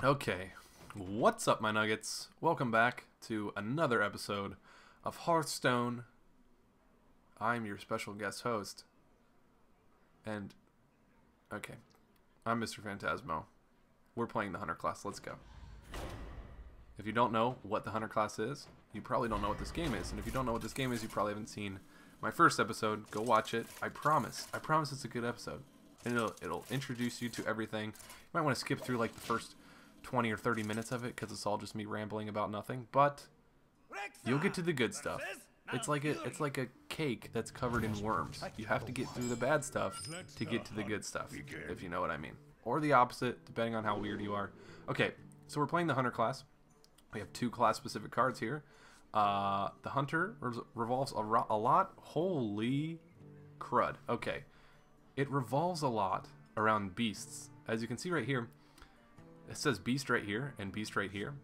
Okay, what's up, my nuggets? Welcome back to another episode of Hearthstone. I'm your special guest host, and okay, I'm Mr. Phantasmo. We're playing the Hunter class. Let's go. If you don't know what the Hunter class is, you probably don't know what this game is, and if you don't know what this game is, you probably haven't seen my first episode. Go watch it. I promise it's a good episode, and it'll introduce you to everything. You might want to skip through like the first 20 or 30 minutes of it because it's all just me rambling about nothing, but you'll get to the good stuff. It's like a cake that's covered in worms. You have to get through the bad stuff to get to the good stuff, if you know what I mean, or the opposite depending on how weird you are. Okay, so we're playing the Hunter class. We have two class specific cards here. The Hunter revolves a lot. Holy crud. Okay, it revolves a lot around beasts. As you can see right here, it says beast right here and beast right here.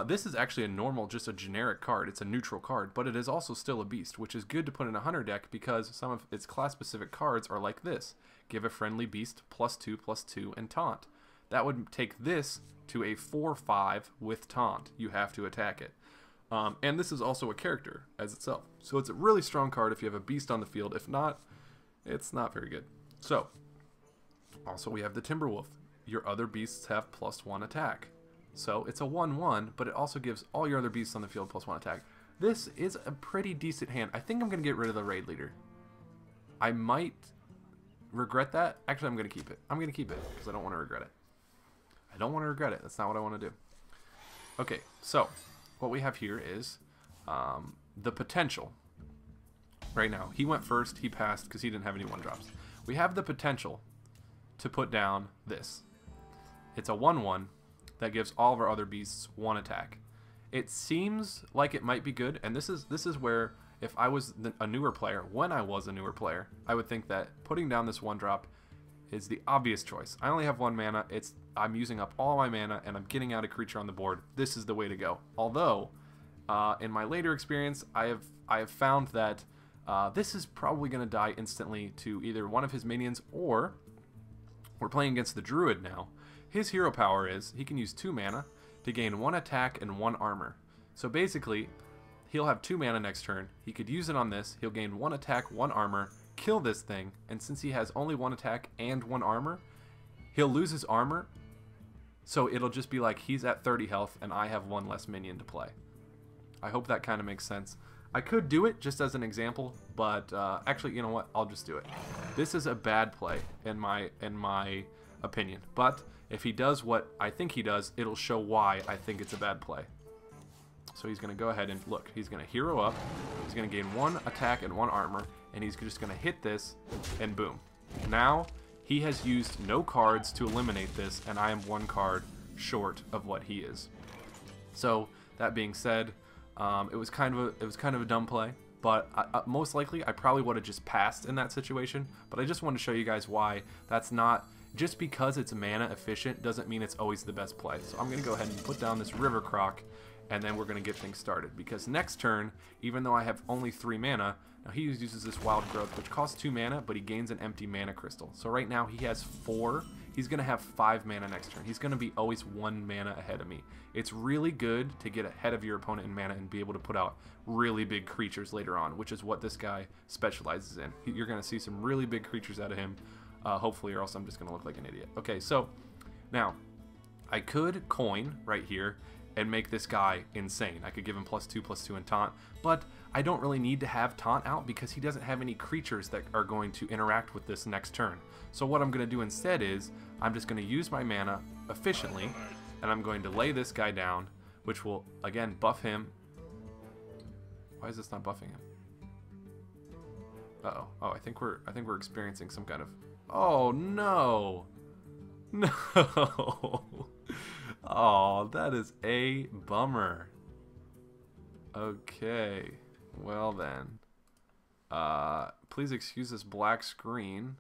This is actually a normal, just a generic card. It's a neutral card, but it is also still a beast, which is good to put in a Hunter deck because some of its class-specific cards are like this. Give a friendly beast +2/+2 and taunt. That would take this to a 4/5 with taunt. You have to attack it. And this is also a character as itself. So it's a really strong card if you have a beast on the field. If not, it's not very good. So, also we have the Timberwolf. Your other beasts have +1 attack. So it's a 1/1, but it also gives all your other beasts on the field +1 attack. This is a pretty decent hand. I think I'm going to get rid of the raid leader. I might regret that. Actually, I'm going to keep it. I'm going to keep it because I don't want to regret it. I don't want to regret it. That's not what I want to do. Okay, so what we have here is the potential. Right now, he went first. He passed because he didn't have any 1-drops. We have the potential to put down this. It's a 1/1 that gives all of our other beasts 1 attack. It seems like it might be good, and this is where if I was a newer player, when I was a newer player, I would think that putting down this 1-drop is the obvious choice. I only have 1 mana. I'm using up all my mana, and I'm getting out a creature on the board. This is the way to go. Although, in my later experience, I have found that this is probably going to die instantly to either one of his minions, or we're playing against the Druid now. His hero power is he can use 2 mana to gain 1 attack and 1 armor. So basically, he'll have 2 mana next turn. He could use it on this. He'll gain 1 attack, 1 armor, kill this thing, and since he has only 1 attack and 1 armor, he'll lose his armor. So it'll just be like he's at 30 health and I have 1 less minion to play. I hope that kind of makes sense. I could do it just as an example, but actually, you know what? I'll just do it. This is a bad play in my opinion, but if he does what I think he does, it'll show why I think it's a bad play. So he's going to go ahead and look. He's going to hero up. He's going to gain 1 attack and 1 armor, and he's just going to hit this, and boom. Now he has used no cards to eliminate this, and I am 1 card short of what he is. So that being said, it was kind of a dumb play, but most likely I probably would have just passed in that situation. But I just wanted to show you guys why that's not. Just because it's mana efficient doesn't mean it's always the best play. So I'm going to go ahead and put down this River Croc, and then we're going to get things started. Because next turn, even though I have only 3 mana, now he uses this Wild Growth, which costs 2 mana, but he gains an empty mana crystal. So right now he has 4. He's going to have 5 mana next turn. He's going to be always 1 mana ahead of me. It's really good to get ahead of your opponent in mana and be able to put out really big creatures later on, which is what this guy specializes in. You're going to see some really big creatures out of him. Hopefully, or else I'm just going to look like an idiot. Okay, so now I could coin right here and make this guy insane. I could give him +2/+2 and taunt, but I don't really need to have taunt out because he doesn't have any creatures that are going to interact with this next turn. So what I'm going to do instead is I'm just going to use my mana efficiently, and I'm going to lay this guy down, which will again buff him. Why is this not buffing him? Uh-oh. Oh, I think we're experiencing some kind of. Oh no! No! Oh, that is a bummer. Okay. Well then. Please excuse this black screen.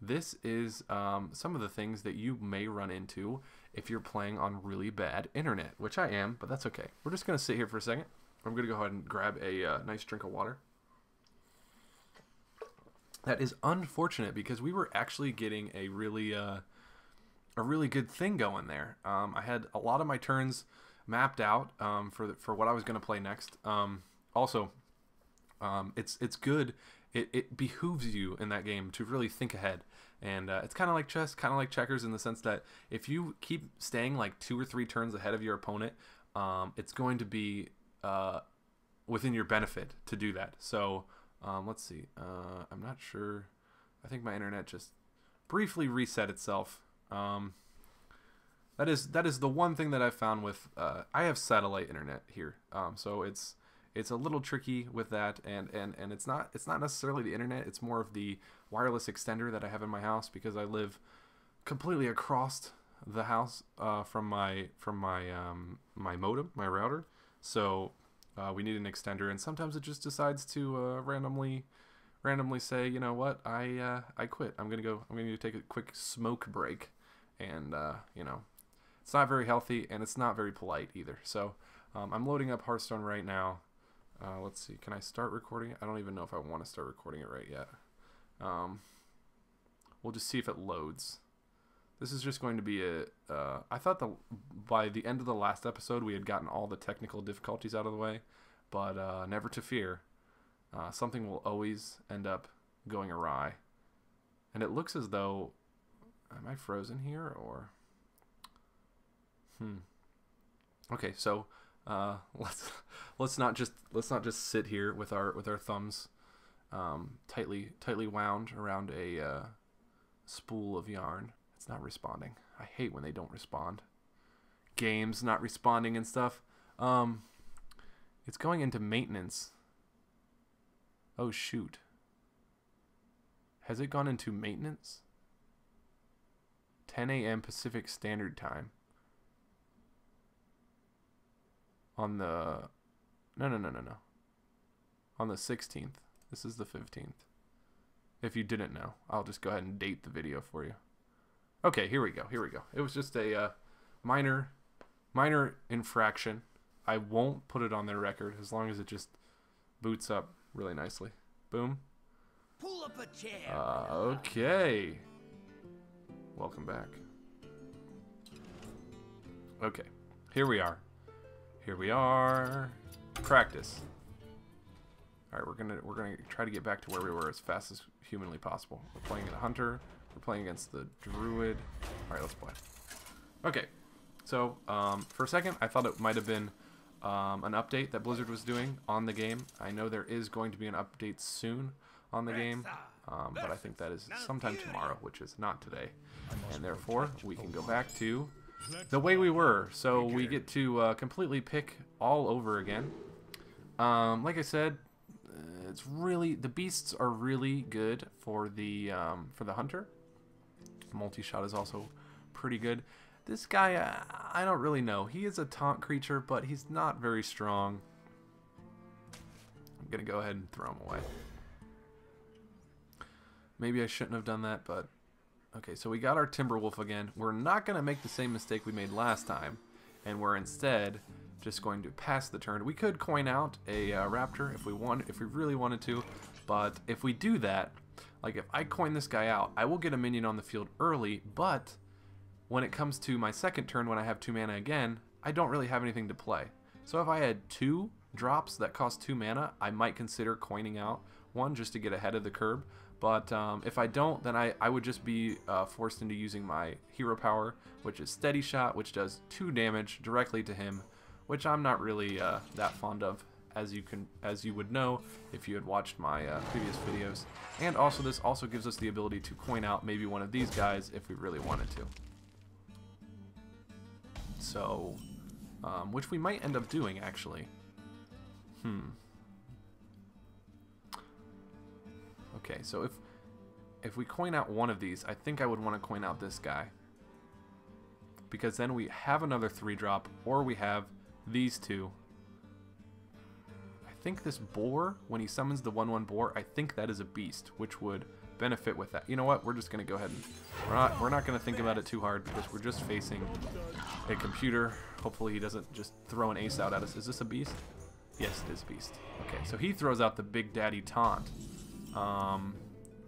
This is some of the things that you may run into if you're playing on really bad internet, which I am, but that's okay. We're just going to sit here for a second. I'm going to go ahead and grab a nice drink of water. That is unfortunate because we were actually getting a really a really good thing going there. I had a lot of my turns mapped out for what I was going to play next. Also, it's good. It behooves you in that game to really think ahead. And it's kind of like chess, kind of like checkers in the sense that if you keep staying like 2 or 3 turns ahead of your opponent, it's going to be within your benefit to do that. So let's see. I'm not sure. I think my internet just briefly reset itself. That is the one thing that I've found with I have satellite internet here, so it's a little tricky with that, and it's not necessarily the internet. It's more of the wireless extender that I have in my house because I live completely across the house from my my modem, my router. So we need an extender, and sometimes it just decides to randomly say, you know what, I quit. I'm gonna take a quick smoke break, and you know, it's not very healthy and it's not very polite either. So I'm loading up Hearthstone right now. Let's see, can I start recording it? I don't even know if I want to start recording it right yet. We'll just see if it loads. This is just going to be I thought by the end of the last episode we had gotten all the technical difficulties out of the way, but never to fear. Something will always end up going awry. And it looks as though, am I frozen here or? Okay, so let's not just sit here with our thumbs tightly wound around a spool of yarn. It's not responding. I hate when they don't respond. Games not responding and stuff. It's going into maintenance. Oh shoot. Has it gone into maintenance? 10 a.m. Pacific Standard Time. On the no. On the 16th. This is the 15th. If you didn't know, I'll just go ahead and date the video for you. Okay, here we go. It was just a minor infraction. I won't put it on their record as long as it just boots up really nicely. Boom. Pull up a chair. Okay. Welcome back. Okay. Here we are. Practice. All right, we're gonna try to get back to where we were as fast as humanly possible. We're playing a hunter. We're playing against the druid. All right, let's play. Okay. So for a second, I thought it might have been an update that Blizzard was doing on the game. I know there is going to be an update soon on the game, but I think that is sometime tomorrow, which is not today. And therefore, we can go back to the way we were. So we get to completely pick all over again. Like I said, it's really, the beasts are really good for the hunter. Multi-shot is also pretty good. This guy, I don't really know. He is a taunt creature, but he's not very strong. I'm gonna go ahead and throw him away. Maybe I shouldn't have done that, but okay, so we got our Timberwolf again. We're not gonna make the same mistake we made last time, and we're instead just going to pass the turn. We could coin out a Raptor if we really wanted to, but if we do that, like if I coin this guy out, I will get a minion on the field early, but when it comes to my second turn when I have 2 mana again, I don't really have anything to play. So if I had 2 drops that cost 2 mana, I might consider coining out one just to get ahead of the curve. But if I don't, then I would just be forced into using my hero power, which is Steady Shot, which does 2 damage directly to him, which I'm not really that fond of, as you would know if you had watched my previous videos. And also, this also gives us the ability to coin out maybe one of these guys if we really wanted to. So, which we might end up doing, actually. Okay, so if we coin out one of these, I think I would want to coin out this guy. Because then we have another 3-drop, or we have these 2. I think this boar, when he summons the 1/1 boar, I think that is a beast, which would benefit with that. You know what? We're just going to go ahead and we're not going to think about it too hard because we're just facing a computer. Hopefully he doesn't just throw an ace out at us. Is this a beast? Yes, it is beast. Okay, so he throws out the Big Daddy Taunt,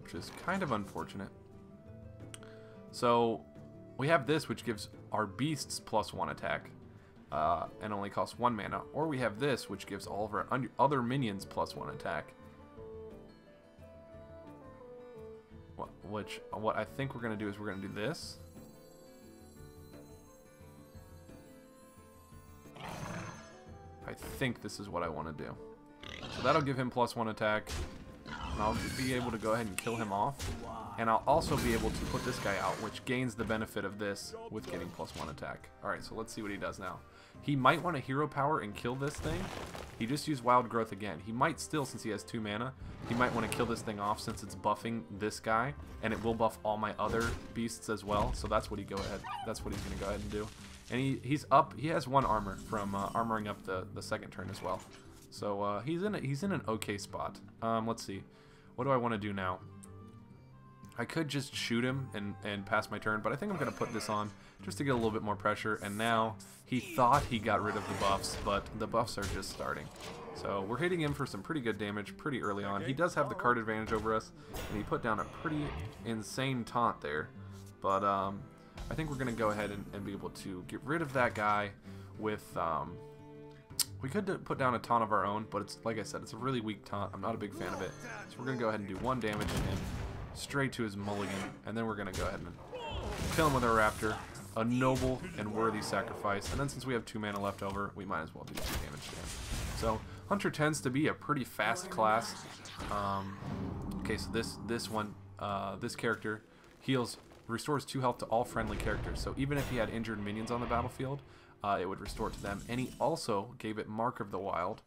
which is kind of unfortunate. So we have this, which gives our beasts +1 attack, and only costs 1 mana. Or we have this, which gives all of our other minions +1 attack. What I think we're going to do is we're going to do this. I think this is what I want to do. So that'll give him +1 attack. And I'll be able to go ahead and kill him off. And I'll also be able to put this guy out, which gains the benefit of this with getting +1 attack. Alright, so let's see what he does now. He might want a hero power and kill this thing. He just used Wild Growth again. He might still, since he has 2 mana, he might want to kill this thing off since it's buffing this guy. And it will buff all my other beasts as well. So that's what he's going to go ahead and do. And he's up. He has 1 armor from armoring up the second turn as well. So he's in an okay spot. Let's see. What do I want to do now? I could just shoot him and pass my turn, but I think I'm going to put this on just to get a little bit more pressure. And now he thought he got rid of the buffs, but the buffs are just starting. So we're hitting him for some pretty good damage pretty early on. He does have the card advantage over us, and he put down a pretty insane taunt there. But I think we're going to go ahead and be able to get rid of that guy with... we could put down a taunt of our own, but it's like I said, it's a really weak taunt. I'm not a big fan of it. So we're going to go ahead and do 1 damage to him, straight to his mulligan, and then we're going to go ahead and kill him with our raptor. A noble and worthy sacrifice. And then since we have 2 mana left over, we might as well do 2 damage to him. So Hunter tends to be a pretty fast class. Okay, so this character restores 2 health to all friendly characters. So even if he had injured minions on the battlefield, it would restore to them. And he also gave it Mark of the Wild,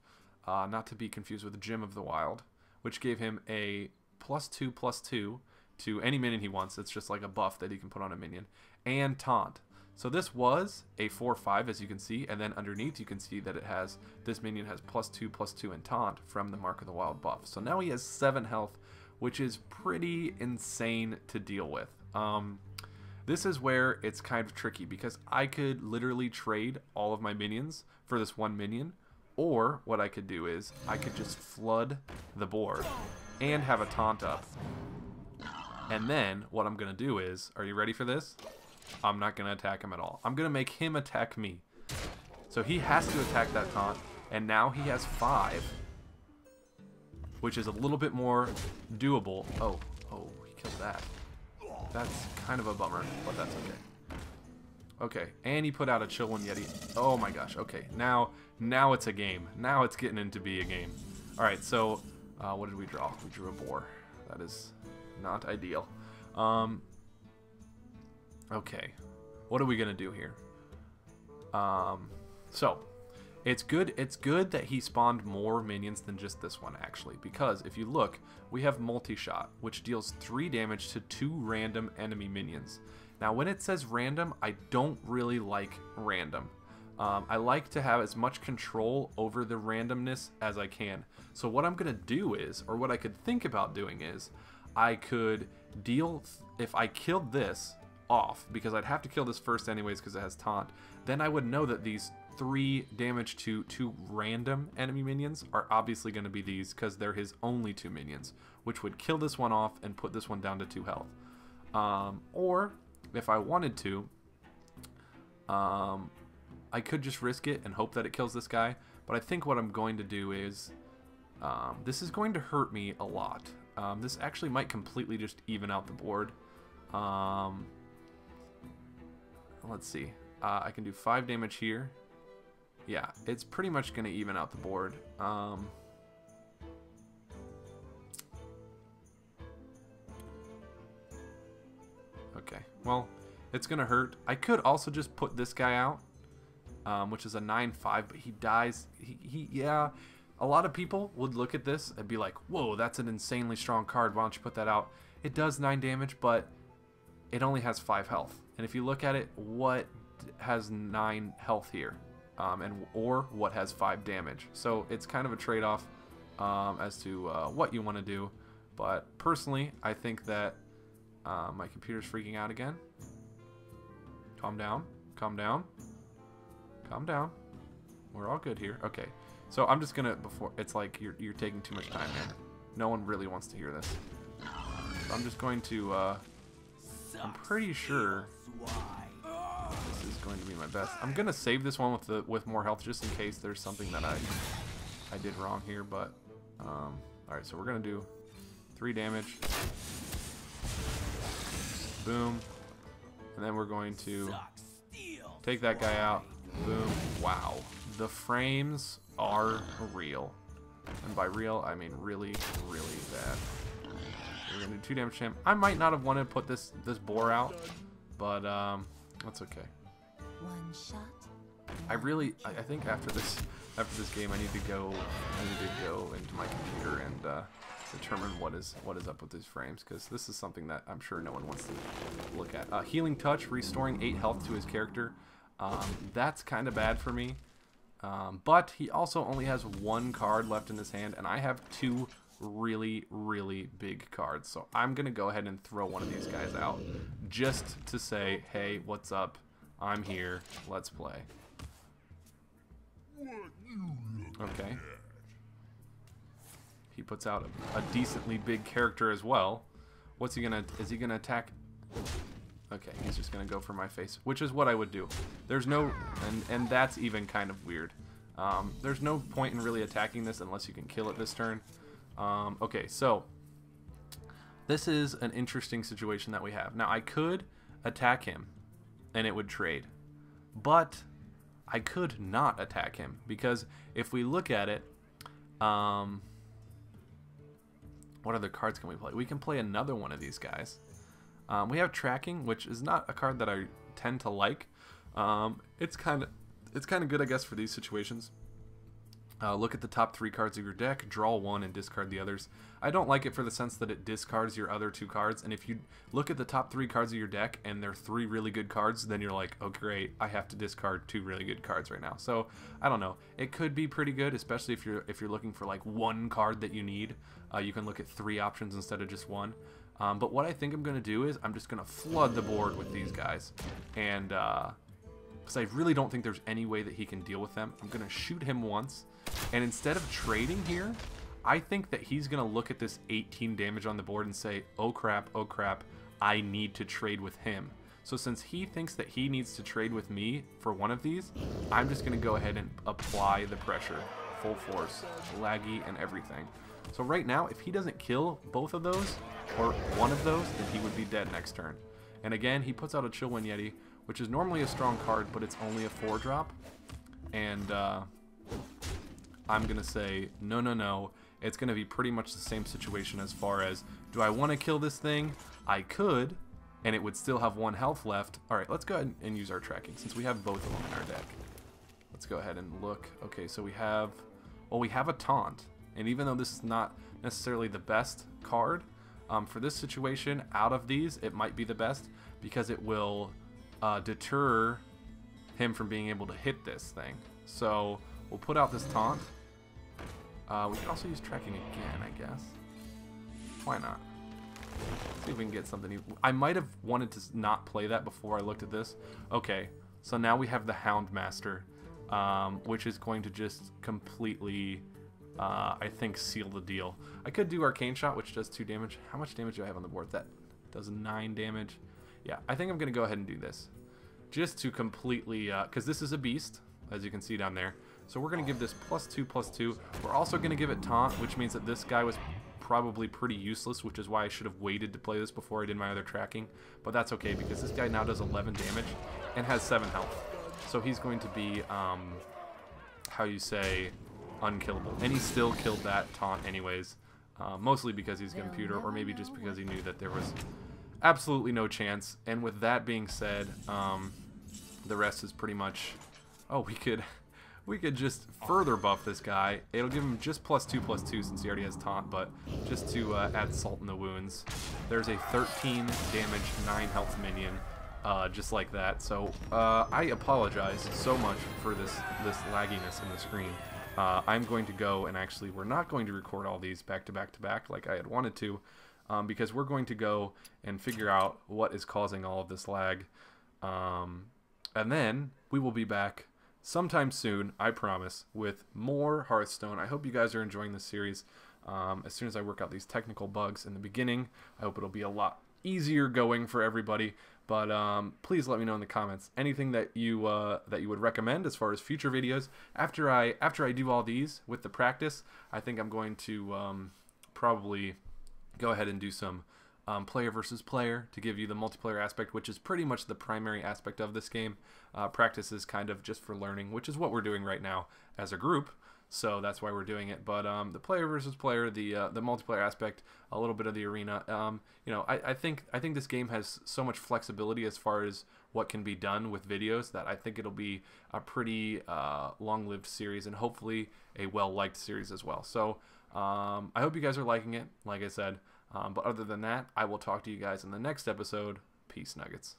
not to be confused with Gem of the Wild, which gave him a +2/+2 to any minion he wants. It's just like a buff that he can put on a minion. And Taunt. So this was a 4/5, as you can see, and then underneath you can see that it has, this minion has +2/+2 and Taunt from the Mark of the Wild buff. So now he has 7 health, which is pretty insane to deal with. This is where it's kind of tricky, because I could literally trade all of my minions for this 1 minion, or what I could do is I could just flood the board and have a Taunt up. And then what I'm going to do is, are you ready for this? I'm not going to attack him at all. I'm going to make him attack me. So he has to attack that taunt, and now he has 5, which is a little bit more doable. Oh, he killed that. That's kind of a bummer, but that's okay. Okay, and he put out a Chill One Yeti. Oh my gosh, okay. Now it's a game. Now it's getting into be a game. Alright, so what did we draw? We drew a boar. That is not ideal. Okay, what are we gonna do here? So it's good that he spawned more minions than just this one, actually, because if you look, we have multi-shot, which deals 3 damage to 2 random enemy minions. Now when it says random, I don't really like random. I like to have as much control over the randomness as I can. So what I'm gonna do is, or what I could think about doing is, I could deal, if I killed this off, because I'd have to kill this first anyways because it has taunt, then I would know that these 3 damage to 2 random enemy minions are obviously going to be these, because they're his only 2 minions, which would kill this one off and put this one down to 2 health. Or if I wanted to, I could just risk it and hope that it kills this guy, but I think what I'm going to do is, this is going to hurt me a lot. This actually might completely just even out the board. Let's see. I can do 5 damage here. Yeah, it's pretty much going to even out the board. Okay, well, it's going to hurt. I could also just put this guy out, which is a 9/5, but he dies. Yeah, a lot of people would look at this and be like, whoa, that's an insanely strong card. Why don't you put that out? It does 9 damage, but it only has 5 health. And if you look at it, what has 9 health here? Or what has 5 damage? So it's kind of a trade-off as to what you want to do. But personally, I think that my computer's freaking out again. Calm down. Calm down. Calm down. We're all good here. Okay. So I'm just gonna, it's like you're taking too much time here. No one really wants to hear this. So I'm just going to, I'm pretty sure going to be my best. I'm gonna save this one with more health just in case there's something that I did wrong here. But all right, so we're gonna do 3 damage. Boom, and then we're going to take that guy out. Boom. Wow, the frames are real, and by real I mean really, really bad. We're gonna do 2 damage to him. I might not have wanted to put this boar out, but that's okay. One shot. I think after this game I need to go into my computer and determine what is up with these frames, because this is something that I'm sure no one wants to look at. Healing touch, restoring 8 health to his character. That's kind of bad for me. But he also only has 1 card left in his hand, and I have 2 really, really big cards. So I'm going to go ahead and throw one of these guys out just to say, hey, what's up? I'm here. Let's play. Okay. He puts out a decently big character as well. What's he going to... Is he going to attack... Okay, he's just going to go for my face, which is what I would do. There's no... And that's even kind of weird. There's no point in really attacking this unless you can kill it this turn. Okay, so this is an interesting situation that we have. Now, I could attack him, and it would trade. But I could not attack him, because if we look at it, what other cards can we play? We can play another one of these guys. We have tracking, which is not a card that I tend to like. It's kind of good, I guess, for these situations. Look at the top 3 cards of your deck, draw 1 and discard the others. I don't like it for the sense that it discards your other 2 cards, and if you look at the top 3 cards of your deck and they're 3 really good cards, then you're like, oh great, I have to discard 2 really good cards right now. So I don't know, it could be pretty good, especially if you're looking for like 1 card that you need. You can look at 3 options instead of just 1. But what I think I'm going to do is I'm just going to flood the board with these guys, and because I really don't think there's any way that he can deal with them. I'm going to shoot him once, and instead of trading here, I think that he's going to look at this 18 damage on the board and say, oh crap, I need to trade with him. So since he thinks that he needs to trade with me for one of these, I'm just going to go ahead and apply the pressure, full force, laggy and everything. So right now, if he doesn't kill both of those, or one of those, then he would be dead next turn. And again, he puts out a Chillwind Yeti, which is normally a strong card, but it's only a 4-drop. And I'm going to say, no. It's going to be pretty much the same situation as far as, do I want to kill this thing? I could, and it would still have 1 health left. Alright, let's go ahead and use our tracking, since we have both of them in our deck. Let's go ahead and look. Okay, so we have a taunt. And even though this is not necessarily the best card, for this situation, out of these, it might be the best, because it will deter him from being able to hit this thing. So we'll put out this taunt. We can also use tracking again, I guess. Why not? See if we can get something. I might have wanted to not play that before I looked at this. Okay, so now we have the Houndmaster, which is going to just completely... I think seal the deal. I could do Arcane Shot, which does 2 damage. How much damage do I have on the board? That does 9 damage. Yeah, I think I'm going to go ahead and do this. Just to completely... because this is a beast, as you can see down there. So we're going to give this +2/+2. We're also going to give it Taunt, which means that this guy was probably pretty useless, which is why I should have waited to play this before I did my other tracking. But that's okay, because this guy now does 11 damage and has 7 health. So he's going to be, how you say... unkillable, and he still killed that taunt anyways, mostly because he's a computer, or maybe just because he knew that there was absolutely no chance. And with that being said, the rest is pretty much, we could just further buff this guy. It'll give him just +2/+2 since he already has taunt, but just to add salt in the wounds, there's a 13 damage 9 health minion, just like that. So I apologize so much for this lagginess in the screen. I'm going to go and actually, we're not going to record all these back to back like I had wanted to, because we're going to go and figure out what is causing all of this lag, and then we will be back sometime soon, I promise, with more Hearthstone. I hope you guys are enjoying this series. As soon as I work out these technical bugs in the beginning, I hope it'll be a lot easier going for everybody. But please let me know in the comments anything that you would recommend as far as future videos. After I do all these with the practice, I think I'm going to probably go ahead and do some player versus player to give you the multiplayer aspect, which is pretty much the primary aspect of this game. Practice is kind of just for learning, which is what we're doing right now as a group. So that's why we're doing it. But the player versus player, the multiplayer aspect, a little bit of the arena. You know, I think this game has so much flexibility as far as what can be done with videos that I think it'll be a pretty long-lived series and hopefully a well-liked series as well. So I hope you guys are liking it, like I said. But other than that, I will talk to you guys in the next episode. Peace, Nuggets.